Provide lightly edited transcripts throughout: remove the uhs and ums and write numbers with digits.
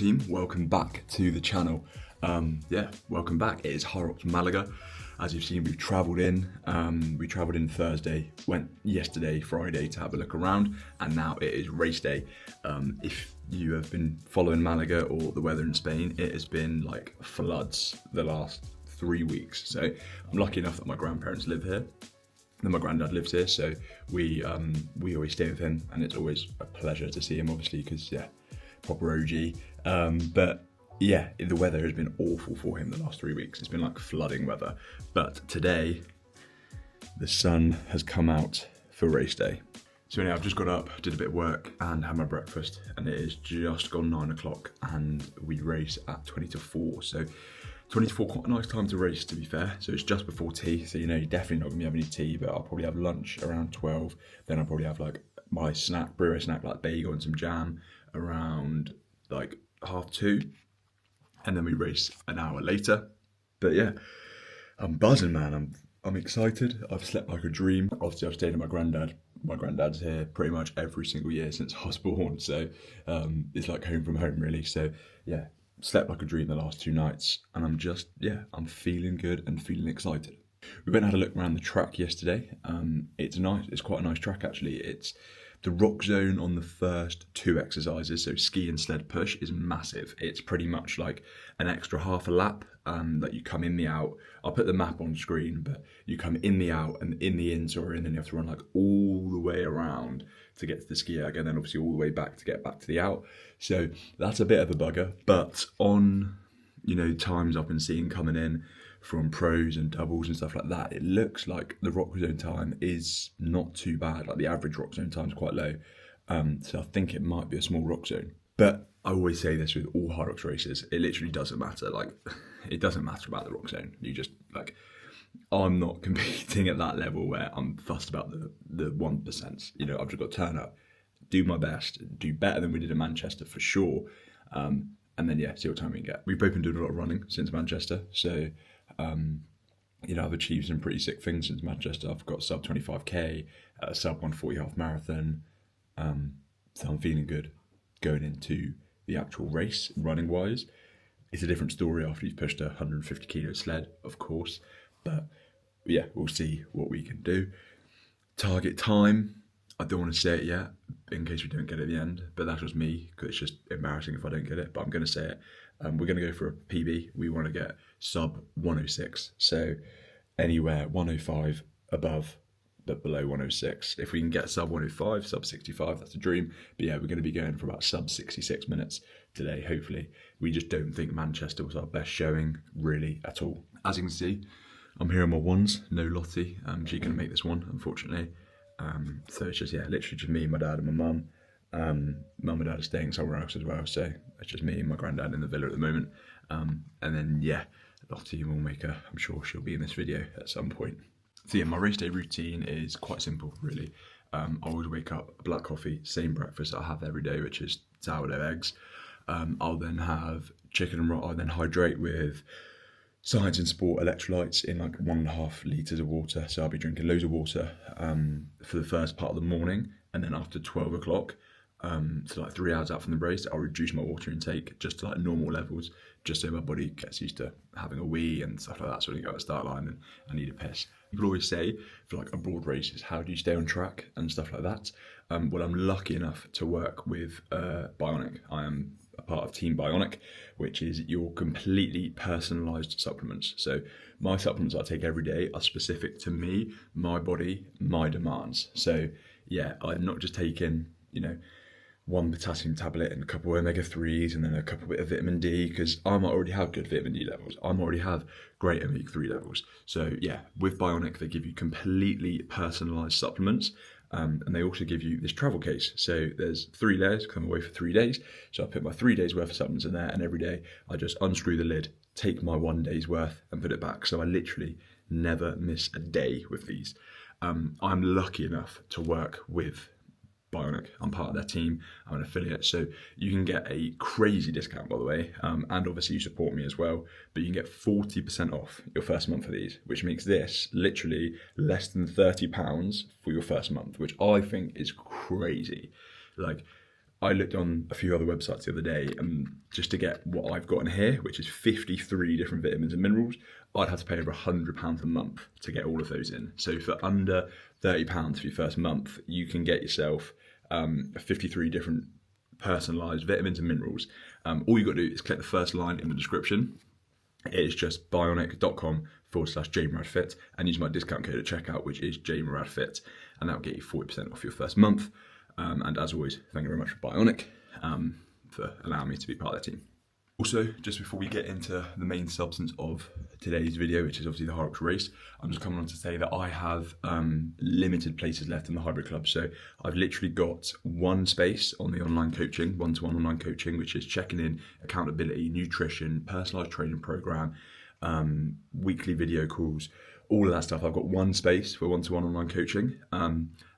team, welcome back to the channel. Welcome back. It is Hyrox Malaga. As you've seen, we've travelled in. We travelled in Thursday, went yesterday, Friday, to have a look around, and now it is race day. If you have been following Malaga or the weather in Spain, it has been like floods the last 3 weeks. So I'm lucky enough that my grandparents live here. Then my granddad lives here, so we always stay with him, and it's always a pleasure to see him, obviously, because proper OG. But yeah, the weather has been awful for him the last 3 weeks. It's been like flooding weather. But today, the sun has come out for race day. So anyway, I've just got up, did a bit of work, and had my breakfast, and it is just gone 9 o'clock, and we race at 20 to 4. So 20 to 4, quite a nice time to race, to be fair. So it's just before tea, so you're definitely not gonna be having any tea, but I'll probably have lunch around 12. Then I'll probably have like my snack, brewer snack, like bagel and some jam around like 2:30. And then we race an hour later. But yeah, I'm buzzing, man. I'm excited. I've slept like a dream. Obviously, I've stayed with my granddad. My granddad's here pretty much every single year since I was born. So it's like home from home, really. So yeah, slept like a dream the last 2 nights. And I'm feeling good and feeling excited. We went and had a look around the track yesterday. It's nice. It's quite a nice track, actually. It's the rock zone on the first 2 exercises, so ski and sled push, is massive. It's pretty much like an extra half a lap that you come in the out. I'll put the map on screen, but you come in the out and in the in, and then you have to run like all the way around to get to the ski erg, and then obviously all the way back to get back to the out. So that's a bit of a bugger, but on times I've been seeing coming in from pros and doubles and stuff like that, it looks like the rock zone time is not too bad. Like the average rock zone time is quite low. So I think it might be a small rock zone. But I always say this with all Hyrox races, it literally doesn't matter. Like, it doesn't matter about the rock zone. You just, like, I'm not competing at that level where I'm fussed about the 1%. I've just got to turn up, do my best, do better than we did in Manchester for sure. And then, see what time we can get. We've both been doing a lot of running since Manchester. So, I've achieved some pretty sick things since Manchester. I've got sub 25k, sub 140 half marathon. So I'm feeling good going into the actual race, running wise. It's a different story after you've pushed a 150 kilo sled, of course. But yeah, we'll see what we can do. Target time, I don't want to say it yet in case we don't get it at the end, but that's just me, because it's just embarrassing if I don't get it, but I'm going to say it. We're going to go for a PB. We want to get sub 106. So anywhere 105 above, but below 106. If we can get sub 105, sub 65, that's a dream. But yeah, we're going to be going for about sub 66 minutes today, hopefully. We just don't think Manchester was our best showing, really, at all. As you can see, I'm here on my ones, no Lottie. She couldn't make this one, unfortunately. So it's just, literally just me, my dad and my mum. Mum and dad are staying somewhere else as well, so it's just me and my granddad in the villa at the moment. And then Lottie will make I'm sure she'll be in this video at some point. So yeah, my race day routine is quite simple, really. I always wake up, black coffee, same breakfast I have every day, which is sourdough eggs. I'll then have chicken and rice. I'll then hydrate with Science and Sport electrolytes in like 1.5 litres of water. So I'll be drinking loads of water for the first part of the morning, and then after 12 o'clock, so like 3 hours out from the race, I'll reduce my water intake just to like normal levels, just so my body gets used to having a wee and stuff like that. So when you go at the start line and I need a piss. People always say for like abroad races, how do you stay on track and stuff like that? Well, I'm lucky enough to work with Bionic. I am a part of Team Bionic, which is your completely personalised supplements. So my supplements I take every day are specific to me, my body, my demands. So yeah, I'm not just taking, 1 potassium tablet and a couple of omega-3s and then a couple bit of vitamin D, because I might already have good vitamin D levels. I might already have great omega-3 levels. So yeah, with Bionic, they give you completely personalised supplements. And they also give you this travel case. So there's 3 layers, because I'm away for 3 days. So I put my 3 days worth of supplements in there, and every day I just unscrew the lid, take my 1 day's worth and put it back. So I literally never miss a day with these. I'm lucky enough to work with Bionic. I'm part of their team. I'm an affiliate, so you can get a crazy discount, by the way, and obviously you support me as well, but you can get 40% off your first month of these, which makes this literally less than £30 for your first month, which I think is crazy. Like, I looked on a few other websites the other day, and just to get what I've got in here, which is 53 different vitamins and minerals, I'd have to pay over £100 a month to get all of those in. So for under £30 for your first month, you can get yourself 53 different personalised vitamins and minerals. All you've got to do is click the first line in the description. It is just bionic.com/JMorradFit, and use my discount code at checkout, which is JMorradFit, and that will get you 40% off your first month. And as always, thank you very much for Bionic for allowing me to be part of the team. Also, just before we get into the main substance of today's video, which is obviously the Hyrox race, I'm just coming on to say that I have limited places left in the hybrid club. So I've literally got one space on the online coaching, one-to-one online coaching, which is checking in, accountability, nutrition, personalised training program, weekly video calls, all of that stuff. I've got one space for one-to-one online coaching.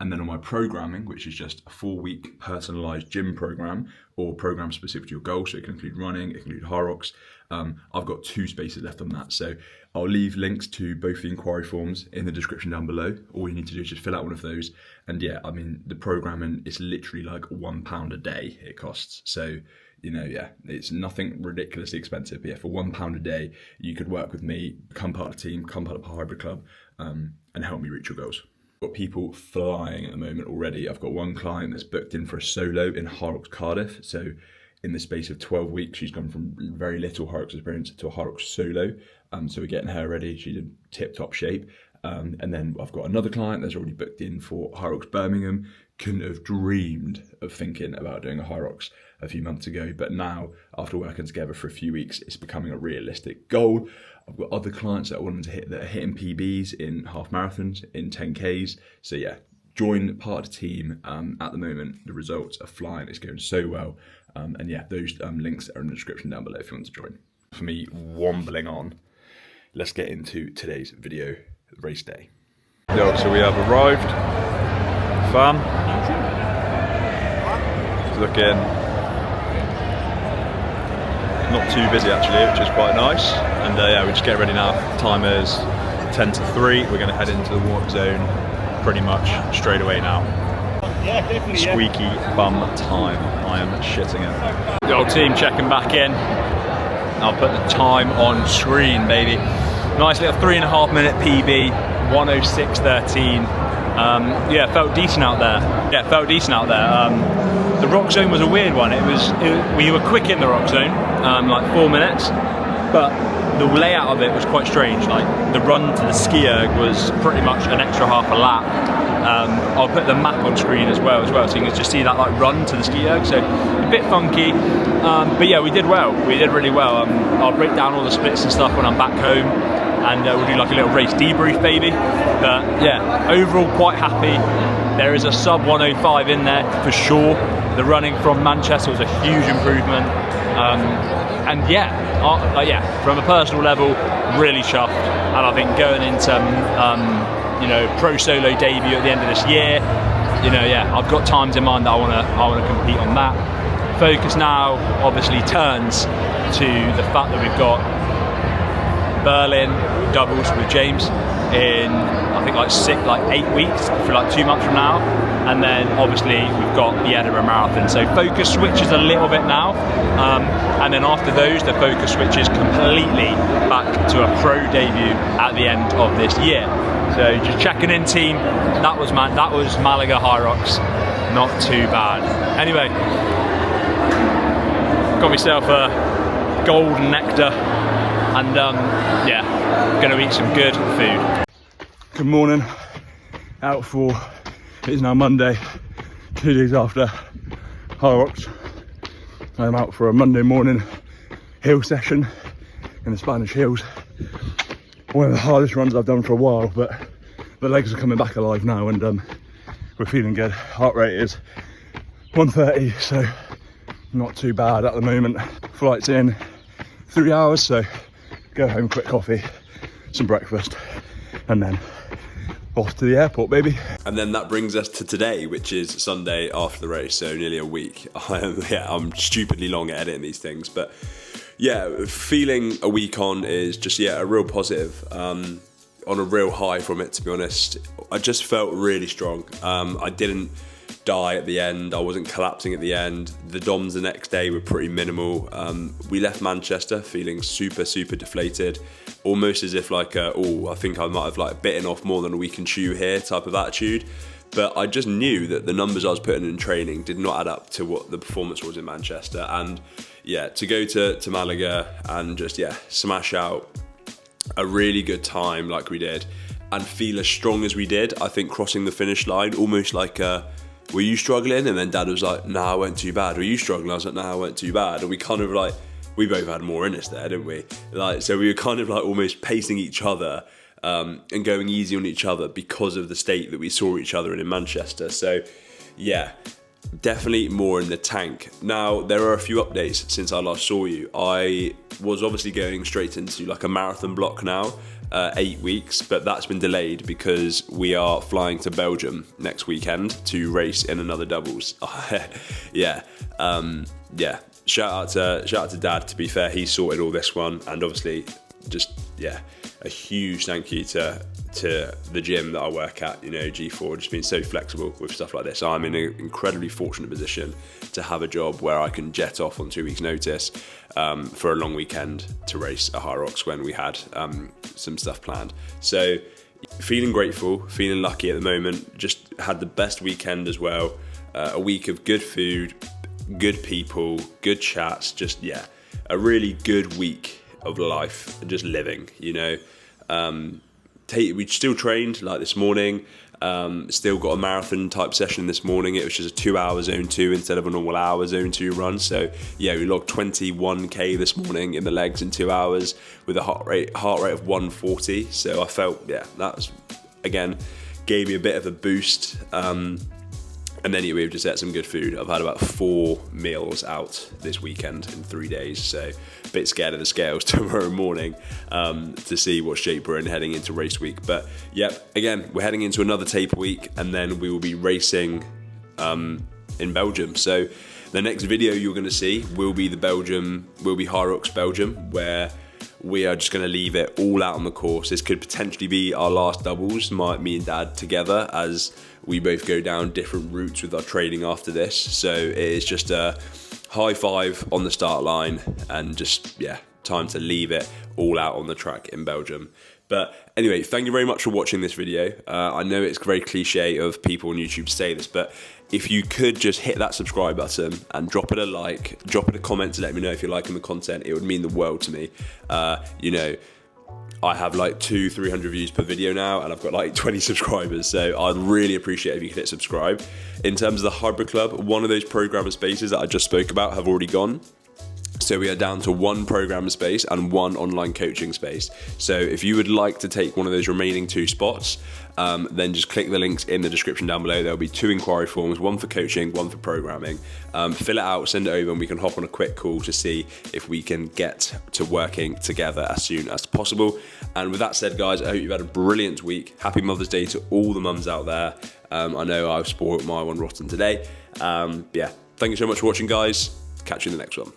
And then on my programming, which is just a 4-week personalized gym program or program specific to your goal. So it can include running, it can include Hyrox. I've got 2 spaces left on that. So I'll leave links to both the inquiry forms in the description down below. All you need to do is just fill out one of those. And yeah, I mean, the programming is literally like £1 a day it costs. So, you know, yeah, it's nothing ridiculously expensive. But yeah, for £1 a day, you could work with me, become part of the team, become part of a hybrid club, and help me reach your goals. Got people flying at the moment already. I've got one client that's booked in for a solo in Hyrox Cardiff. So in the space of 12 weeks, she's gone from very little Hyrox experience to a Hyrox solo. So we're getting her ready. She's in tip-top shape. And then I've got another client that's already booked in for Hyrox Birmingham. Couldn't have dreamed of thinking about doing a Hyrox a few months ago, but now after working together for a few weeks, it's becoming a realistic goal. I've got other clients that are wanting to hit that are hitting PBs in half marathons, in 10Ks. So yeah, join part of the team. At the moment, the results are flying. It's going so well. And yeah, those links are in the description down below if you want to join. For me, wombling on, let's get into today's video, race day. Yo, so we have arrived. Fam. It's looking not too busy actually, which is quite nice. And yeah, we just get ready now. Time is 10 to 3. We're going to head into the warm zone pretty much straight away now. Yeah, definitely. Squeaky bum time. I am shitting it. The old team checking back in. I'll put the time on screen, baby. Nice little 3.5 minute PB, 1:06.13. Yeah, felt decent out there. The rock zone was a weird one. We were quick in the rock zone, like 4 minutes, but the layout of it was quite strange. Like the run to the ski erg was pretty much an extra half a lap. I'll put the map on screen as well, so you can just see that like run to the ski erg. So a bit funky, but yeah, we did well. We did really well. I'll break down all the splits and stuff when I'm back home, and we'll do like a little race debrief, baby. But yeah, overall quite happy. There is a sub 105 in there for sure. The running from Manchester was a huge improvement, and yeah, from a personal level, really chuffed. And I think going into pro solo debut at the end of this year, I've got times in mind that I want to compete on that. Focus now obviously turns to the fact that we've got Berlin doubles with James in I think like 8 weeks for like 2 months from now, and then obviously we've got the Edinburgh Marathon. So focus switches a little bit now, and then after those the focus switches completely back to a pro debut at the end of this year. So just checking in, team. That was Malaga Hyrox, not too bad. Anyway, got myself a golden nectar, and yeah, gonna eat some good food. Good morning. Out for, it is now Monday, 2 days after Hyrox. I'm out for a Monday morning hill session in the Spanish hills. One of the hardest runs I've done for a while, but the legs are coming back alive now, and we're feeling good. Heart rate is 130, so not too bad at the moment. Flight's in 3 hours, so go home, quick coffee, some breakfast, and then off to the airport, baby. And then that brings us to today, which is Sunday after the race, so nearly a week. I'm stupidly long at editing these things, but yeah, feeling a week on is just, a real positive, on a real high from it, to be honest. I just felt really strong. I didn't die at the end. I wasn't collapsing at the end. The DOMs the next day were pretty minimal. We left Manchester feeling super deflated, almost as if like, I think I might have like bitten off more than we can chew here type of attitude. But I just knew that the numbers I was putting in training did not add up to what the performance was in Manchester. And yeah, to go to Malaga and just, smash out a really good time like we did and feel as strong as we did, I think crossing the finish line, almost like, were you struggling? And then Dad was like, nah, I went too bad. Were you struggling? I was like, nah, I went too bad. And we kind of like, we both had more in us there, didn't we? Like, so we were kind of like almost pacing each other and going easy on each other because of the state that we saw each other in Manchester. So yeah, definitely more in the tank. Now, there are a few updates since I last saw you. I was obviously going straight into like a marathon block now, 8 weeks, but that's been delayed because we are flying to Belgium next weekend to race in another doubles. Shout out to Dad. To be fair, he sorted all this one, and obviously just a huge thank you to the gym that I work at, G4, just being so flexible with stuff like this. I'm in an incredibly fortunate position to have a job where I can jet off on 2 weeks' notice for a long weekend to race a Hyrox when we had some stuff planned. So feeling grateful, feeling lucky at the moment, just had the best weekend as well. A week of good food, good people, good chats, just a really good week of life and just living, we still trained like this morning, still got a marathon type session this morning. It was just a 2 hour zone 2 instead of a normal hour zone 2 run. So we logged 21k this morning in the legs in 2 hours with a heart rate of 140. So I felt that was, again, gave me a bit of a boost. And then we've just ate some good food. I've had about 4 meals out this weekend in 3 days, so a bit scared of the scales tomorrow morning to see what shape we're in heading into race week. But again, we're heading into another taper week, and then we will be racing in Belgium. So the next video you're going to see will be Hyrox Belgium, where we are just going to leave it all out on the course. This could potentially be our last doubles, me and Dad together, as we both go down different routes with our training after this. So it is just a high five on the start line and just, time to leave it all out on the track in Belgium. But anyway, thank you very much for watching this video. I know it's very cliche of people on YouTube to say this, but if you could just hit that subscribe button and drop it a like, drop it a comment to let me know if you're liking the content, it would mean the world to me. I have like 200-300 views per video now, and I've got like 20 subscribers, so I'd really appreciate if you could hit subscribe. In terms of the Hybrid Club, one of those programmer spaces that I just spoke about have already gone. So we are down to 1 programmer space and 1 online coaching space. So if you would like to take one of those remaining 2 spots, then just click the links in the description down below. There'll be 2 inquiry forms, 1 for coaching, 1 for programming. Fill it out, send it over, and we can hop on a quick call to see if we can get to working together as soon as possible. And with that said, guys, I hope you've had a brilliant week. Happy Mother's Day to all the mums out there. I know I've spoiled my one rotten today. Thank you so much for watching, guys. Catch you in the next one.